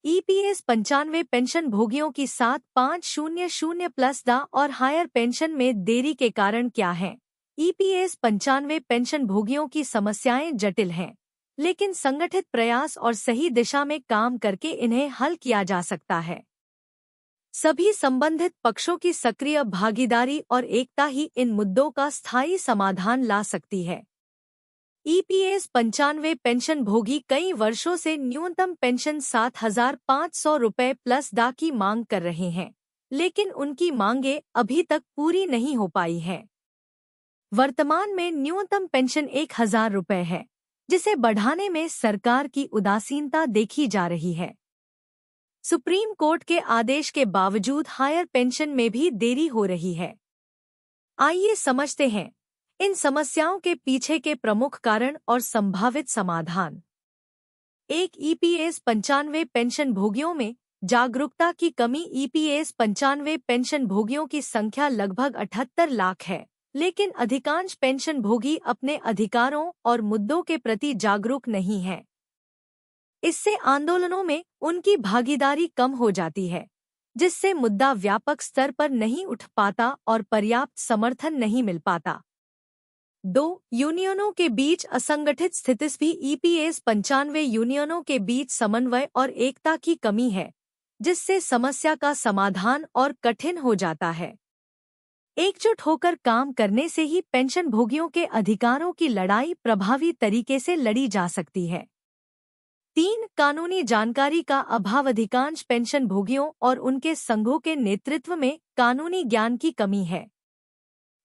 EPS 95 pension भोगियों की 7500 plus दा और हायर पेंशन में देरी के कारण क्या हैं? ईपीएस 95 पेंशन भोगियों की समस्याएं जटिल हैं, लेकिन संगठित प्रयास और सही दिशा में काम करके इन्हें हल किया जा सकता है। सभी संबंधित पक्षों की सक्रिय भागीदारी और एकता ही इन मुद्दों का स्थायी समाधान ला सकती है। ईपीएस 95 पेंशन भोगी कई वर्षों से न्यूनतम पेंशन 7,500 रुपये प्लस दा की मांग कर रहे हैं, लेकिन उनकी मांगें अभी तक पूरी नहीं हो पाई हैं। वर्तमान में न्यूनतम पेंशन 1,000 रुपये है, जिसे बढ़ाने में सरकार की उदासीनता देखी जा रही है। सुप्रीम कोर्ट के आदेश के बावजूद हायर पेंशन में भी देरी हो रही है। आइए समझते हैं इन समस्याओं के पीछे के प्रमुख कारण और संभावित समाधान। एक, ईपीएस 95 पेंशन भोगियों में जागरूकता की कमी। ईपीएस 95 पेंशन भोगियों की संख्या लगभग 78 लाख है, लेकिन अधिकांश पेंशन भोगी अपने अधिकारों और मुद्दों के प्रति जागरूक नहीं हैं। इससे आंदोलनों में उनकी भागीदारी कम हो जाती है, जिससे मुद्दा व्यापक स्तर पर नहीं उठ पाता और पर्याप्त समर्थन नहीं मिल पाता। 2, यूनियनों के बीच असंगठित स्थिति भी। ईपीएस 95 यूनियनों के बीच समन्वय और एकता की कमी है, जिससे समस्या का समाधान और कठिन हो जाता है। एकजुट होकर काम करने से ही पेंशन भोगियों के अधिकारों की लड़ाई प्रभावी तरीके से लड़ी जा सकती है। 3, कानूनी जानकारी का अभाव। अधिकांश पेंशन भोगियों और उनके संघों के नेतृत्व में कानूनी ज्ञान की कमी है।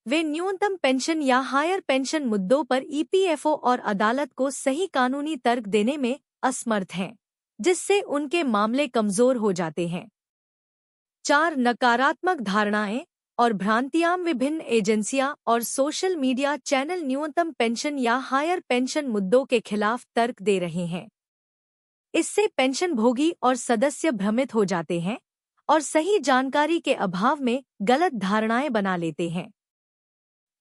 वे न्यूनतम पेंशन या हायर पेंशन मुद्दों पर ईपीएफओ और अदालत को सही कानूनी तर्क देने में असमर्थ हैं, जिससे उनके मामले कमजोर हो जाते हैं। 4, नकारात्मक धारणाएं और भ्रांतियां। विभिन्न एजेंसियां और सोशल मीडिया चैनल न्यूनतम पेंशन या हायर पेंशन मुद्दों के खिलाफ तर्क दे रहे हैं। इससे पेंशन भोगी और सदस्य भ्रमित हो जाते हैं और सही जानकारी के अभाव में गलत धारणाएं बना लेते हैं।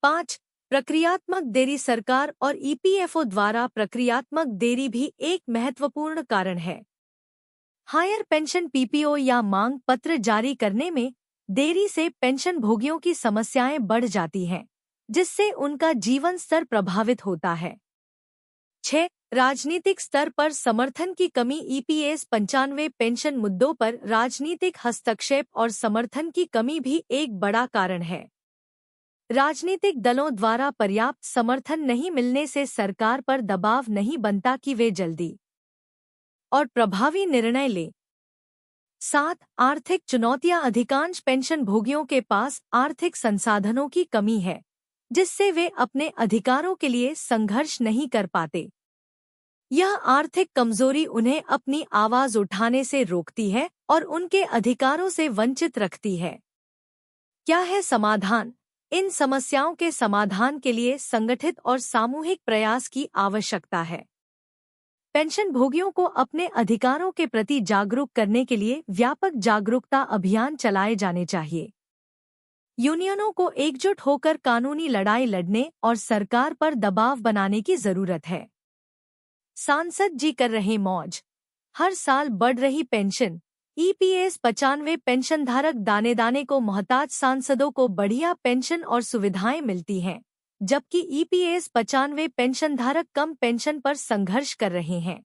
5, प्रक्रियात्मक देरी। सरकार और ईपीएफओ द्वारा प्रक्रियात्मक देरी भी एक महत्वपूर्ण कारण है। हायर पेंशन पीपीओ या मांग पत्र जारी करने में देरी से पेंशन भोगियों की समस्याएं बढ़ जाती हैं, जिससे उनका जीवन स्तर प्रभावित होता है। 6, राजनीतिक स्तर पर समर्थन की कमी। ईपीएस 95 पेंशन मुद्दों पर राजनीतिक हस्तक्षेप और समर्थन की कमी भी एक बड़ा कारण है। राजनीतिक दलों द्वारा पर्याप्त समर्थन नहीं मिलने से सरकार पर दबाव नहीं बनता कि वे जल्दी और प्रभावी निर्णय ले। 7, आर्थिक चुनौतियां। अधिकांश पेंशन भोगियों के पास आर्थिक संसाधनों की कमी है, जिससे वे अपने अधिकारों के लिए संघर्ष नहीं कर पाते। यह आर्थिक कमजोरी उन्हें अपनी आवाज उठाने से रोकती है और उनके अधिकारों से वंचित रखती है। क्या है समाधान? इन समस्याओं के समाधान के लिए संगठित और सामूहिक प्रयास की आवश्यकता है। पेंशन भोगियों को अपने अधिकारों के प्रति जागरूक करने के लिए व्यापक जागरूकता अभियान चलाए जाने चाहिए। यूनियनों को एकजुट होकर कानूनी लड़ाई लड़ने और सरकार पर दबाव बनाने की जरूरत है। सांसद जी कर रहे मौज। हर साल बढ़ रही पेंशन। ईपीएस 95 पेंशनधारक दाने दाने को मोहताज सांसदों को बढ़िया पेंशन और सुविधाएं मिलती हैं, जबकि ईपीएस 95 पेंशनधारक कम पेंशन पर संघर्ष कर रहे हैं।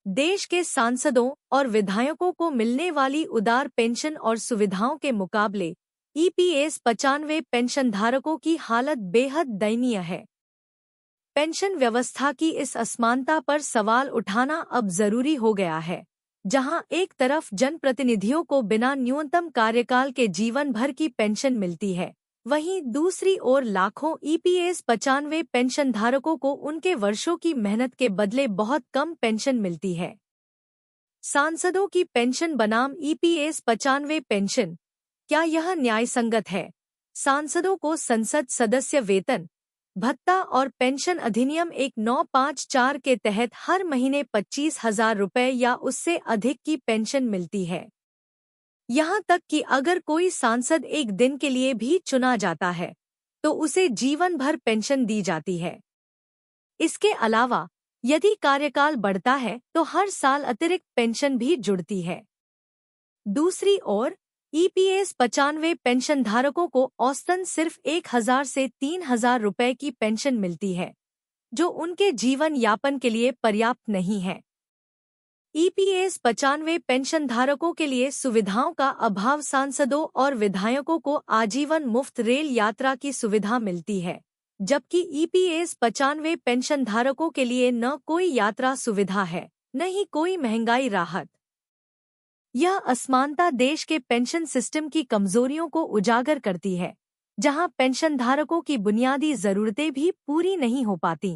देश के सांसदों और विधायकों को मिलने वाली उदार पेंशन और सुविधाओं के मुकाबले ईपीएस 95 पेंशनधारकों की हालत बेहद दयनीय है। पेंशन व्यवस्था की इस असमानता पर सवाल उठाना अब जरूरी हो गया है, जहां एक तरफ जनप्रतिनिधियों को बिना न्यूनतम कार्यकाल के जीवन भर की पेंशन मिलती है, वहीं दूसरी ओर लाखों ईपीएस 95 पेंशनधारकों को उनके वर्षों की मेहनत के बदले बहुत कम पेंशन मिलती है। सांसदों की पेंशन बनाम ईपीएस 95 पेंशन, क्या यह न्यायसंगत है? सांसदों को संसद सदस्य वेतन, भत्ता और पेंशन अधिनियम 1954 के तहत हर महीने 25,000 रुपये या उससे अधिक की पेंशन मिलती है। यहाँ तक कि अगर कोई सांसद एक दिन के लिए भी चुना जाता है, तो उसे जीवन भर पेंशन दी जाती है। इसके अलावा यदि कार्यकाल बढ़ता है तो हर साल अतिरिक्त पेंशन भी जुड़ती है। दूसरी ओर ईपीएस 95 पेंशन धारकों को औसतन सिर्फ 1,000 से 3,000 रुपए की पेंशन मिलती है, जो उनके जीवन यापन के लिए पर्याप्त नहीं है। ईपीएस 95 पेंशन धारकों के लिए सुविधाओं का अभाव। सांसदों और विधायकों को आजीवन मुफ्त रेल यात्रा की सुविधा मिलती है, जबकि ईपीएस 95 पेंशन धारकों के लिए न कोई यात्रा सुविधा है, न ही कोई महंगाई राहत। यह असमानता देश के पेंशन सिस्टम की कमजोरियों को उजागर करती है, जहां पेंशनधारकों की बुनियादी जरूरतें भी पूरी नहीं हो पाती।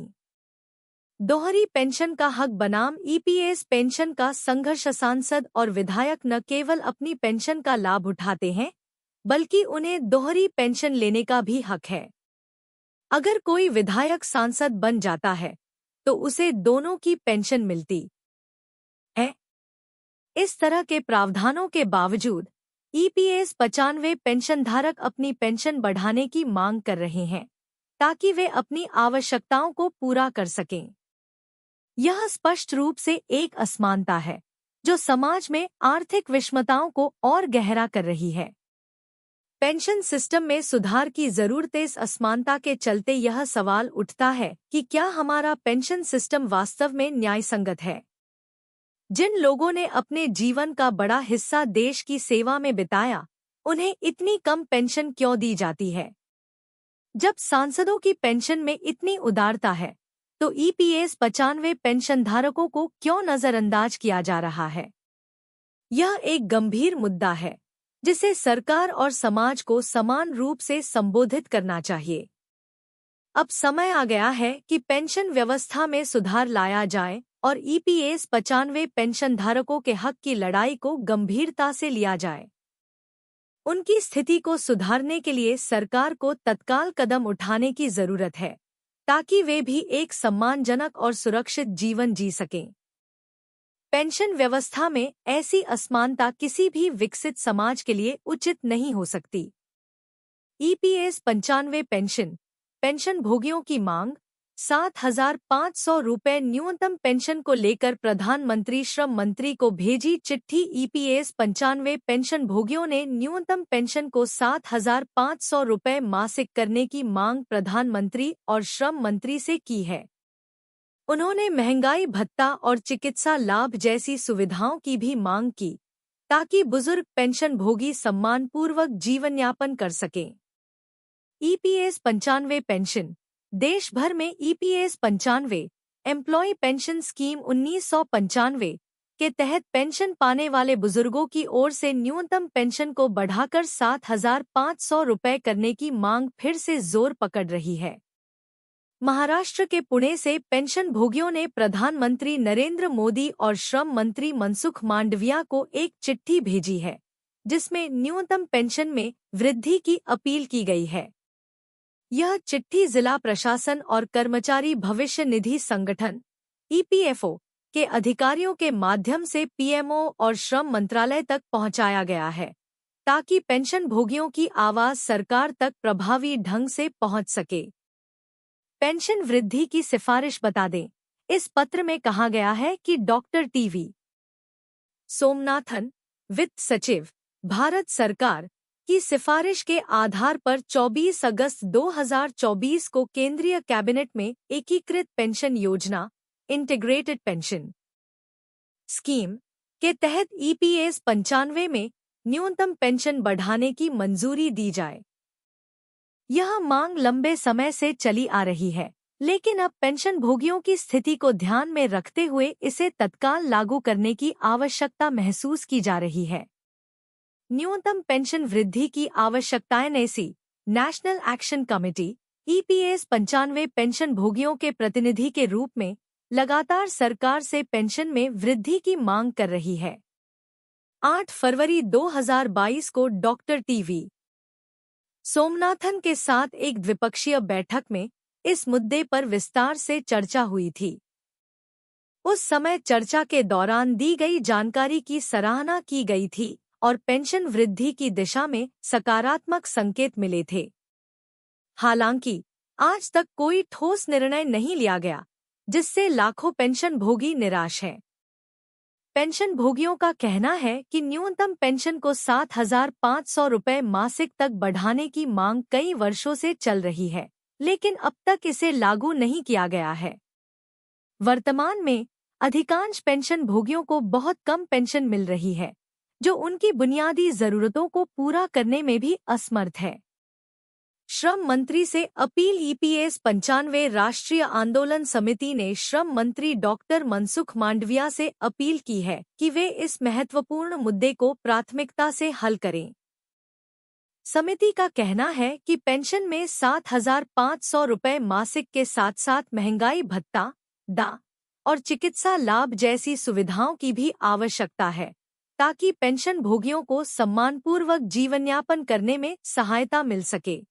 दोहरी पेंशन का हक बनाम ईपीएस पेंशन का संघर्ष। सांसद और विधायक न केवल अपनी पेंशन का लाभ उठाते हैं, बल्कि उन्हें दोहरी पेंशन लेने का भी हक है। अगर कोई विधायक सांसद बन जाता है तो उसे दोनों की पेंशन मिलती है। इस तरह के प्रावधानों के बावजूद ईपीएस 95 पेंशनधारक अपनी पेंशन बढ़ाने की मांग कर रहे हैं, ताकि वे अपनी आवश्यकताओं को पूरा कर सकें। यह स्पष्ट रूप से एक असमानता है जो समाज में आर्थिक विषमताओं को और गहरा कर रही है। पेंशन सिस्टम में सुधार की जरूरत। इस असमानता के चलते यह सवाल उठता है कि क्या हमारा पेंशन सिस्टम वास्तव में न्यायसंगत है? जिन लोगों ने अपने जीवन का बड़ा हिस्सा देश की सेवा में बिताया, उन्हें इतनी कम पेंशन क्यों दी जाती है? जब सांसदों की पेंशन में इतनी उदारता है, तो ईपीएस 95 पेंशनधारकों को क्यों नजरअंदाज किया जा रहा है? यह एक गंभीर मुद्दा है जिसे सरकार और समाज को समान रूप से संबोधित करना चाहिए। अब समय आ गया है कि पेंशन व्यवस्था में सुधार लाया जाए और ईपीएस 95 पेंशनधारकों के हक की लड़ाई को गंभीरता से लिया जाए। उनकी स्थिति को सुधारने के लिए सरकार को तत्काल कदम उठाने की जरूरत है, ताकि वे भी एक सम्मानजनक और सुरक्षित जीवन जी सकें। पेंशन व्यवस्था में ऐसी असमानता किसी भी विकसित समाज के लिए उचित नहीं हो सकती। ईपीएस 95 पेंशन भोगियों की मांग 7,500 रुपये न्यूनतम पेंशन को लेकर प्रधानमंत्री श्रम मंत्री को भेजी चिट्ठी। ईपीएस 95 पेंशन भोगियों ने न्यूनतम पेंशन को 7,500 रुपये मासिक करने की मांग प्रधानमंत्री और श्रम मंत्री से की है। उन्होंने महंगाई भत्ता और चिकित्सा लाभ जैसी सुविधाओं की भी मांग की, ताकि बुजुर्ग पेंशन भोगी सम्मानपूर्वक जीवनयापन कर सकें। EPS 95 pension. देश भर में ईपीएस 95 एम्प्लॉय पेंशन स्कीम 1995 के तहत पेंशन पाने वाले बुजुर्गों की ओर से न्यूनतम पेंशन को बढ़ाकर 7,500 रुपये करने की मांग फिर से जोर पकड़ रही है। महाराष्ट्र के पुणे से पेंशन भोगियों ने प्रधानमंत्री नरेंद्र मोदी और श्रम मंत्री मनसुख मांडविया को एक चिट्ठी भेजी है, जिसमें न्यूनतम पेंशन में वृद्धि की अपील की गई है। यह चिट्ठी जिला प्रशासन और कर्मचारी भविष्य निधि संगठन ईपीएफओ के अधिकारियों के माध्यम से पीएमओ और श्रम मंत्रालय तक पहुंचाया गया है, ताकि पेंशन भोगियों की आवाज सरकार तक प्रभावी ढंग से पहुंच सके। पेंशन वृद्धि की सिफारिश बता दें। इस पत्र में कहा गया है कि डॉक्टर टीवी सोमनाथन, वित्त सचिव, भारत सरकार की सिफारिश के आधार पर 24 अगस्त 2024 को केंद्रीय कैबिनेट में एकीकृत पेंशन योजना इंटीग्रेटेड पेंशन स्कीम के तहत ईपीएस 95 में न्यूनतम पेंशन बढ़ाने की मंजूरी दी जाए। यह मांग लंबे समय से चली आ रही है, लेकिन अब पेंशन भोगियों की स्थिति को ध्यान में रखते हुए इसे तत्काल लागू करने की आवश्यकता महसूस की जा रही है। न्यूनतम पेंशन वृद्धि की आवश्यकताएं national action committee EPS 95 pension भोगियों के प्रतिनिधि के रूप में लगातार सरकार से पेंशन में वृद्धि की मांग कर रही है। 8 फरवरी 2022 को डॉक्टर टीवी सोमनाथन के साथ एक द्विपक्षीय बैठक में इस मुद्दे पर विस्तार से चर्चा हुई थी। उस समय चर्चा के दौरान दी गई जानकारी की सराहना की गई थी और पेंशन वृद्धि की दिशा में सकारात्मक संकेत मिले थे। हालांकि आज तक कोई ठोस निर्णय नहीं लिया गया, जिससे लाखों पेंशन भोगी निराश हैं। पेंशन भोगियों का कहना है कि न्यूनतम पेंशन को 7,500 रुपये मासिक तक बढ़ाने की मांग कई वर्षों से चल रही है, लेकिन अब तक इसे लागू नहीं किया गया है। वर्तमान में अधिकांश पेंशन भोगियों को बहुत कम पेंशन मिल रही है, जो उनकी बुनियादी जरूरतों को पूरा करने में भी असमर्थ है। श्रम मंत्री से अपील। ईपीएस 95 राष्ट्रीय आंदोलन समिति ने श्रम मंत्री डॉक्टर मनसुख मांडविया से अपील की है कि वे इस महत्वपूर्ण मुद्दे को प्राथमिकता से हल करें। समिति का कहना है कि पेंशन में 7,500 रुपये मासिक के साथ साथ महंगाई भत्ता, डा और चिकित्सा लाभ जैसी सुविधाओं की भी आवश्यकता है, ताकि पेंशन भोगियों को सम्मानपूर्वक जीवनयापन करने में सहायता मिल सके।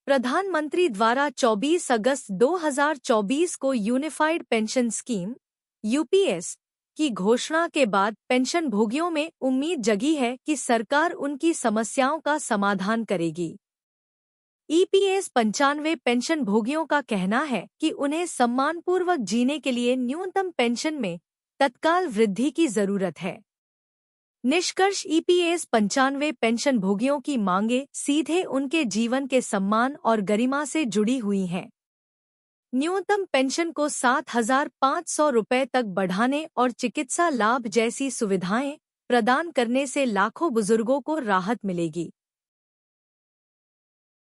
प्रधानमंत्री द्वारा 24 अगस्त 2024 को यूनिफाइड पेंशन स्कीम (यूपीएस) की घोषणा के बाद पेंशन भोगियों में उम्मीद जगी है कि सरकार उनकी समस्याओं का समाधान करेगी। ईपीएस 95 पेंशन भोगियों का कहना है कि उन्हें सम्मानपूर्वक जीने के लिए न्यूनतम पेंशन में तत्काल वृद्धि की जरूरत है। निष्कर्ष, ईपीएस 95 पेंशन भोगियों की मांगे सीधे उनके जीवन के सम्मान और गरिमा से जुड़ी हुई हैं। न्यूनतम पेंशन को 7,500 रुपये तक बढ़ाने और चिकित्सा लाभ जैसी सुविधाएं प्रदान करने से लाखों बुजुर्गों को राहत मिलेगी।